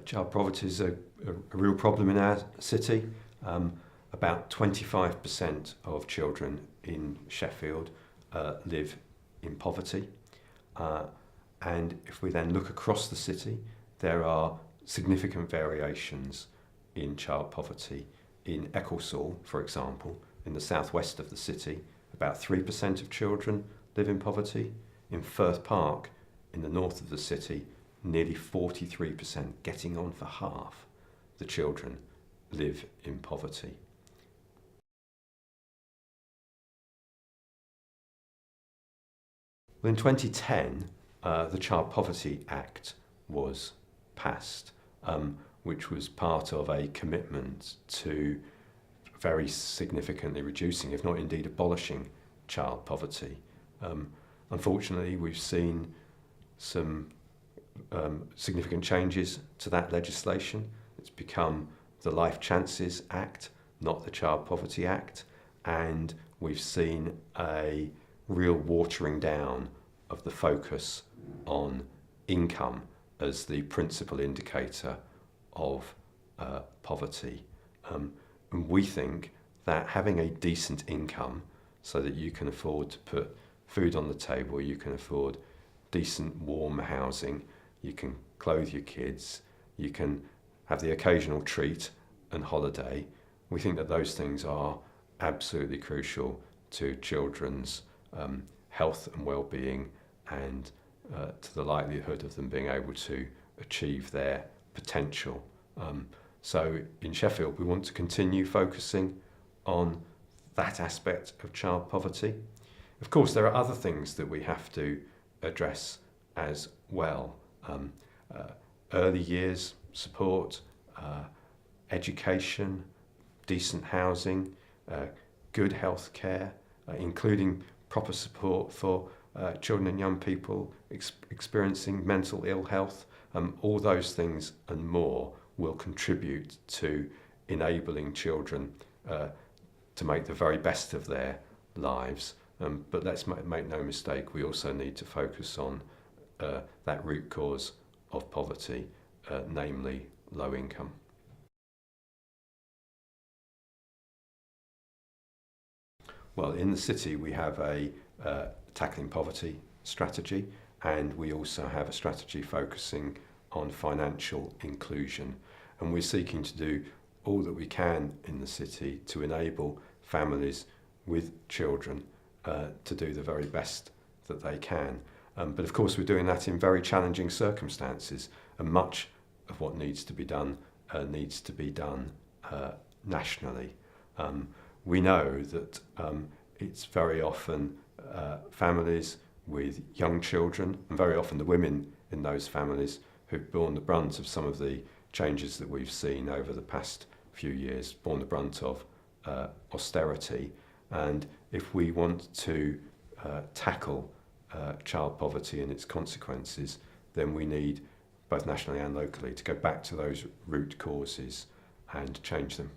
Child poverty is a real problem in our city. About 25% of children in Sheffield live in poverty. And if we then look across the city, there are significant variations in child poverty. In Ecclesall, for example, in the southwest of the city, about 3% of children live in poverty. In Firth Park, in the north of the city, nearly 43%, getting on for half the children live in poverty. Well, in 2010, the Child Poverty Act was passed, which was part of a commitment to very significantly reducing, if not indeed abolishing, child poverty. Unfortunately, we've seen some significant changes to that legislation. It's become the Life Chances Act, not the Child Poverty Act, and we've seen a real watering down of the focus on income as the principal indicator of poverty. And we think that having a decent income so that you can afford to put food on the table, you can afford decent warm housing, you can clothe your kids, you can have the occasional treat and holiday. We think that those things are absolutely crucial to children's health and well-being, and to the likelihood of them being able to achieve their potential. So in Sheffield, we want to continue focusing on that aspect of child poverty. Of course, there are other things that we have to address as well. Early years support, education, decent housing, good health care, including proper support for children and young people experiencing mental ill health. All those things and more will contribute to enabling children to make the very best of their lives. But let's make no mistake, we also need to focus on that root cause of poverty, namely low income. Well, in the city we have a tackling poverty strategy, and we also have a strategy focusing on financial inclusion. And we're seeking to do all that we can in the city to enable families with children to do the very best that they can. But of course we're doing that in very challenging circumstances, and much of what needs to be done nationally. We know that it's very often families with young children, and very often the women in those families, who've borne the brunt of some of the changes that we've seen over the past few years, borne the brunt of austerity. And if we want to tackle child poverty and its consequences, then we need, both nationally and locally, to go back to those root causes and change them.